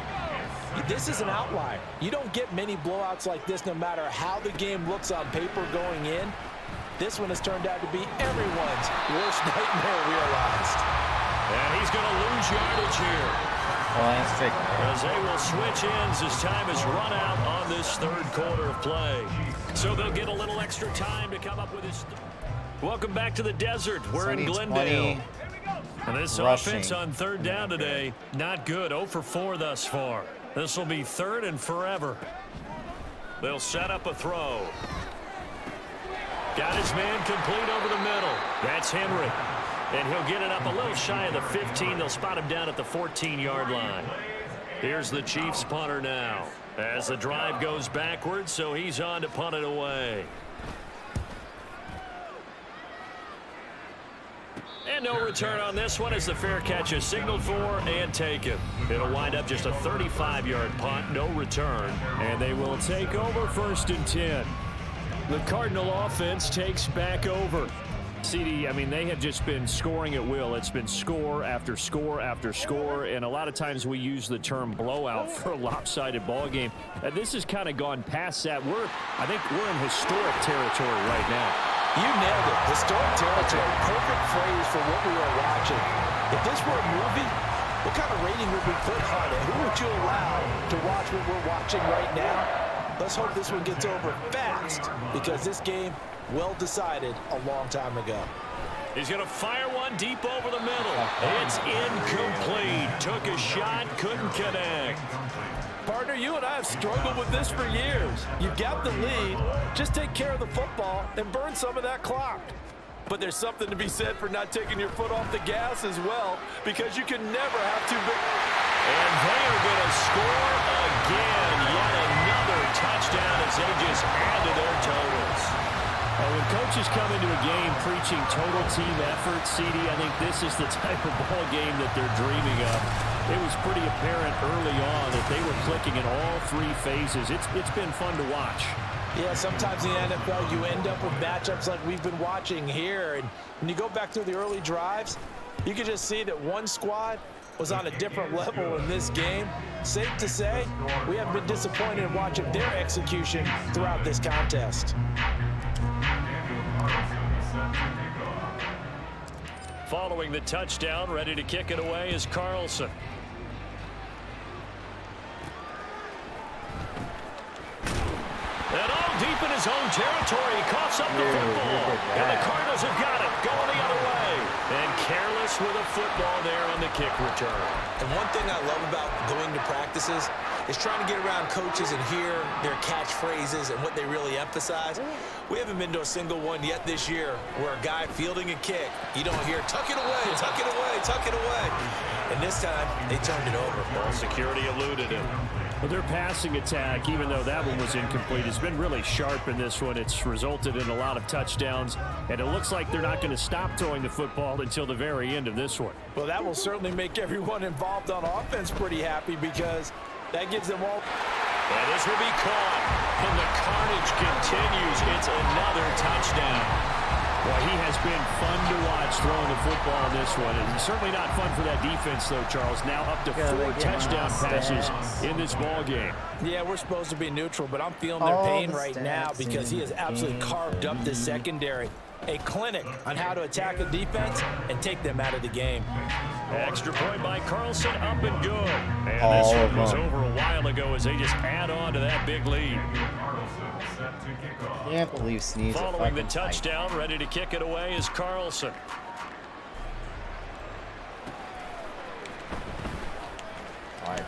Speaker 4: This is an outlier. You don't get many blowouts like this no matter how the game looks on paper going in. This one has turned out to be everyone's worst nightmare realized.
Speaker 3: And he's going to lose yardage here. As they will switch ends as time has run out on this third quarter of play. So they'll get a little extra time to come up with his... Welcome back to the desert. We're in Glendale. And this offense on third down today, not good. 0 for 4 thus far. This will be third and forever. They'll set up a throw. Got his man complete over the middle. That's Henry. And he'll get it up a little shy of the 15. They'll spot him down at the 14-yard line. Here's the Chiefs punter now. As the drive goes backwards, so he's on to punt it away. And no return on this one as the fair catch is signaled for and taken. It'll wind up just a 35-yard punt, no return. And they will take over 1st and 10. The Cardinal offense takes back over. CD, I mean, they have just been scoring at will. It's been score after score after score, and a lot of times we use the term blowout for a lopsided ball game. This has kind of gone past that. I think we're in historic territory right now.
Speaker 4: You nailed it. Historic territory. Perfect phrase for what we are watching. If this were a movie, what kind of rating would we put on it? Who would you allow to watch what we're watching right now? Let's hope this one gets over fast, because this game well decided a long time ago.
Speaker 3: He's going to fire one deep over the middle. It's incomplete. Took a shot, couldn't connect.
Speaker 4: Partner, you and I have struggled with this for years. You've got the lead. Just take care of the football and burn some of that clock. But there's something to be said for not taking your foot off the gas as well, because you can never have too big.
Speaker 3: And they are going to score again. Yet another touchdown as they just add to their totals. When coaches come into a game preaching total team effort, CD, I think this is the type of ball game that they're dreaming of. It was pretty apparent early on that they were clicking in all 3 phases. It's been fun to watch.
Speaker 4: Yeah, sometimes in the NFL you end up with matchups like we've been watching here. And when you go back through the early drives, you can just see that one squad was on a different level in this game. Safe to say, we haven't been disappointed in watching their execution throughout this contest.
Speaker 3: Following the touchdown, ready to kick it away is Carlson. And all deep in his own territory, he coughs up the football. And the Cardinals have got it, going the other way. And careless with a football there on the kick return.
Speaker 4: And one thing I love about going to practices is trying to get around coaches and hear their catchphrases and what they really emphasize. We haven't been to a single one yet this year where a guy fielding a kick, you don't hear, tuck it away, tuck it away, tuck it away. And this time, they turned it over.
Speaker 3: Ball security eluded him. Well, their passing attack, even though that one was incomplete, has been really sharp in this one. It's resulted in a lot of touchdowns, and it looks like they're not going to stop throwing the football until the very end of this one.
Speaker 4: Well, that will certainly make everyone involved on offense pretty happy, because that gives them all.
Speaker 3: And this will be caught, and the carnage continues. It's another touchdown. Well, he has been fun to watch throwing the football in this one. And certainly not fun for that defense, though, Charles. Now up to 4 touchdown passes in this ball game.
Speaker 4: Yeah, we're supposed to be neutral, but I'm feeling their pain right now because he has absolutely carved up the secondary. a clinic on how to attack a defense and take them out of the game.
Speaker 3: Extra point by Carlson, up and good. And this one was over a while ago as they just add on to that big lead.
Speaker 1: Can't believe Sneeze.
Speaker 3: Following the touchdown, ready to kick it away is Carlson.
Speaker 1: I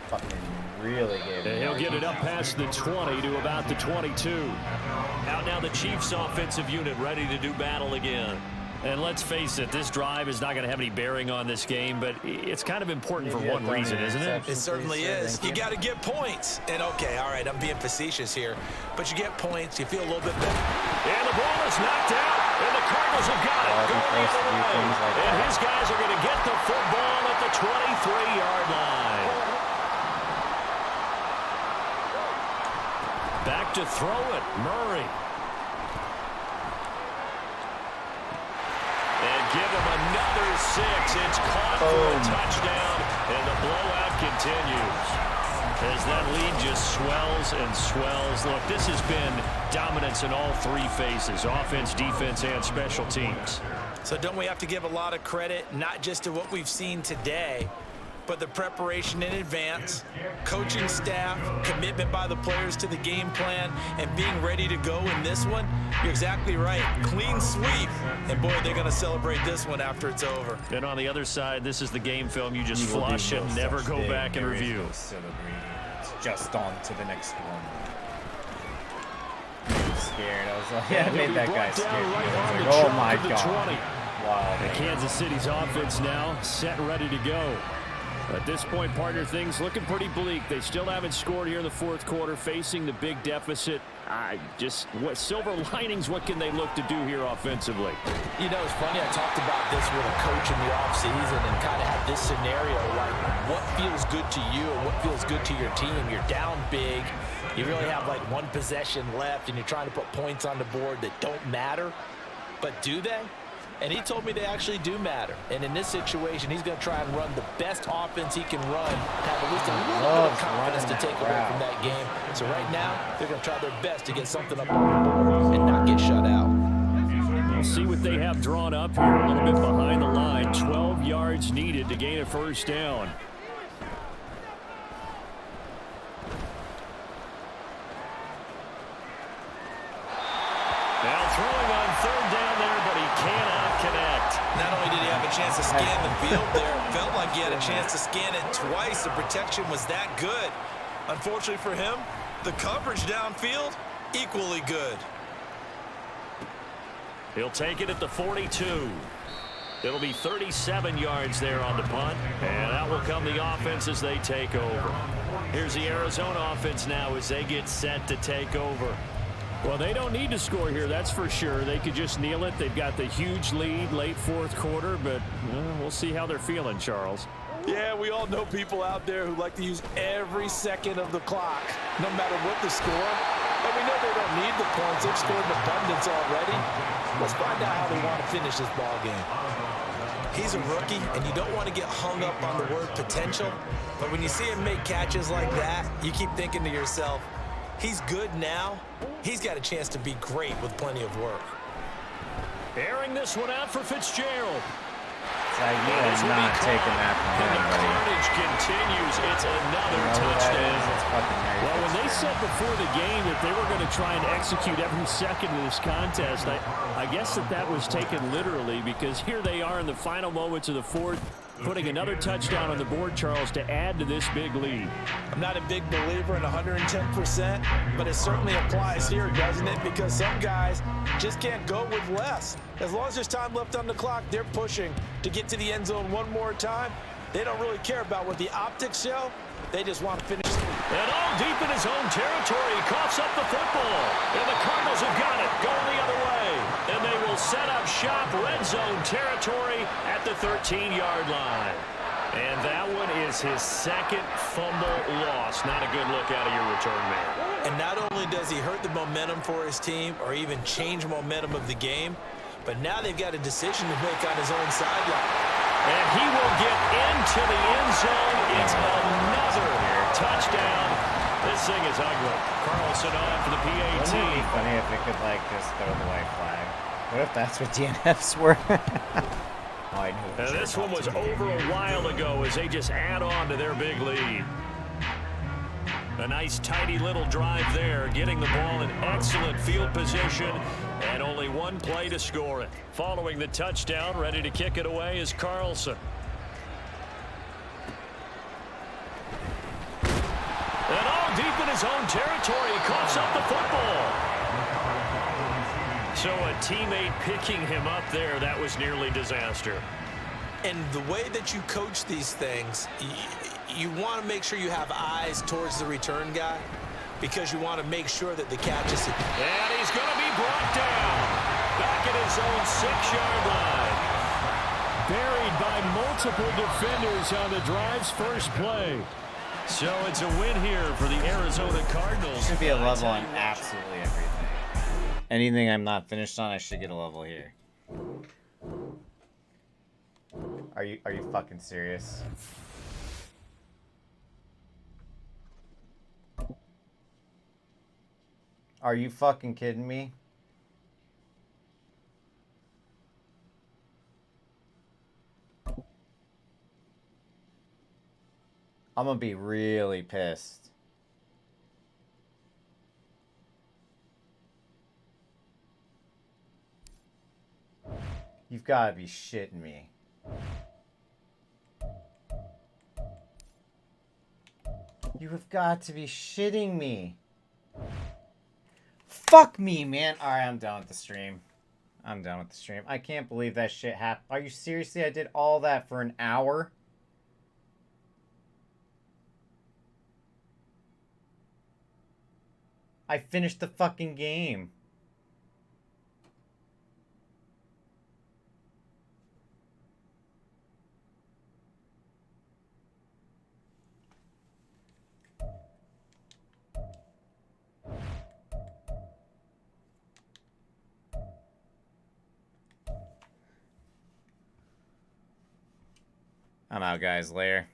Speaker 1: fucking really gave him.
Speaker 3: He'll get it up past the 20 to about the 22. Out now the Chiefs offensive unit ready to do battle again. And let's face it, this drive is not going to have any bearing on this game, but it's kind of important for one reason, isn't it?
Speaker 4: It certainly is. You got to get points. And, okay, all right, I'm being facetious here, but you get points, you feel a little bit better.
Speaker 3: And the ball is knocked out, and the Cardinals have got it. Going the other way. And his guys are going to get the football at the 23-yard line. Back to throw it, Murray. Give him another 6. It's caught for a touchdown, and the blowout continues. As that lead just swells and swells. Look, this has been dominance in all three phases, offense, defense, and special teams.
Speaker 4: So don't we have to give a lot of credit, not just to what we've seen today, but the preparation in advance, coaching staff, commitment by the players to the game plan, and being ready to go in this one? You're exactly right. Clean sweep. And, boy, they're going to celebrate this one after it's over.
Speaker 3: And on the other side, this is the game film you just flush and never go back and review.
Speaker 1: It's just on to the next one. I was scared. I was like, yeah, I made that guy scared. Like, oh, my God. Wow.
Speaker 3: And Kansas City's offense now set and ready to go. At this point, partner, things looking pretty bleak. They still haven't scored here in the fourth quarter, facing the big deficit. What silver linings, what can they look to do here offensively?
Speaker 4: You know, it's funny, I talked about this with a coach in the offseason and kind of had this scenario, like what feels good to you and what feels good to your team. You're down big. You really have like one possession left, and you're trying to put points on the board that don't matter. But do they? And he told me they actually do matter. And in this situation, he's going to try and run the best offense he can run, have at least a little bit of confidence to take away from that game. So right now, they're going to try their best to get something up on the board and not get shut out.
Speaker 3: We'll see what they have drawn up here. A little bit behind the line. 12 yards needed to gain a first down. Now throwing on third down there, but he cannot connect.
Speaker 4: Not only did he have a chance to scan the field there, it felt like he had a chance to scan it twice. The protection was that good. Unfortunately for him, the coverage downfield, equally good.
Speaker 3: He'll take it at the 42. It'll be 37 yards there on the punt, and out will come the offense as they take over. Here's the Arizona offense now as they get set to take over. Well, they don't need to score here, that's for sure. They could just kneel it. They've got the huge lead late fourth quarter, but we'll see how they're feeling, Charles.
Speaker 4: Yeah, we all know people out there who like to use every second of the clock, no matter what the score. And we know they don't need the points. They've scored in abundance already. Let's find out how they want to finish this ball game. He's a rookie, and you don't want to get hung up on the word potential. But when you see him make catches like that, you keep thinking to yourself, he's good now. He's got a chance to be great with plenty of work.
Speaker 3: Airing this one out for Fitzgerald.
Speaker 1: It's like you are not taking that from him,
Speaker 3: buddy. The carnage continues. It's another touchdown. Well, when they said before the game that they were going to try and execute every second of this contest, I guess that was taken literally, because here they are in the final moments of the fourth, putting another touchdown on the board, Charles, to add to this big lead. I'm
Speaker 4: not a big believer in 110%, but it certainly applies here, doesn't it? Because some guys just can't go with less. As long as there's time left on the clock, they're pushing to get to the end zone one more time. They don't really care about what the optics show. They just want to finish.
Speaker 3: And all deep in his own territory, he coughs up the football. And the Cardinals have got it, going the other way. And they will set up shop, red zone territory at the 13-yard line. And that one is his second fumble loss. Not a good look out of your return man.
Speaker 4: And not only does he hurt the momentum for his team or even change momentum of the game, but now they've got a decision to make on his own sideline.
Speaker 3: And he will get into the end zone. It's another touchdown. This thing is ugly. Carlson on for the PAT.
Speaker 1: Wouldn't it be funny if it could, like, just throw the white flag? What if that's what DNFs were? Oh, I knew
Speaker 3: and this one was over a while ago as they just add on to their big lead. A nice, tidy little drive there, getting the ball in excellent field position, and only one play to score it. Following the touchdown, ready to kick it away is Carlson. And all deep in his own territory, he coughs up the football. So a teammate picking him up there, that was nearly disaster.
Speaker 4: And the way that you coach these things, you want to make sure you have eyes towards the return guy because you want to make sure that the catch is...
Speaker 3: And he's going to be brought down back at his own 6-yard line. Buried by multiple defenders on the drive's first play. So it's a win here for the Arizona Cardinals.
Speaker 1: Should be a level on absolutely everything. Anything I'm not finished on, I should get a level here. Are you fucking serious? Are you fucking kidding me? I'm gonna be really pissed. You've got to be shitting me. You have got to be shitting me. Fuck me, man. Alright, I'm done with the stream. I'm done with the stream. I can't believe that shit happened. Are you seriously? I did all that for an hour? I finished the fucking game. I'm out, guys. Later.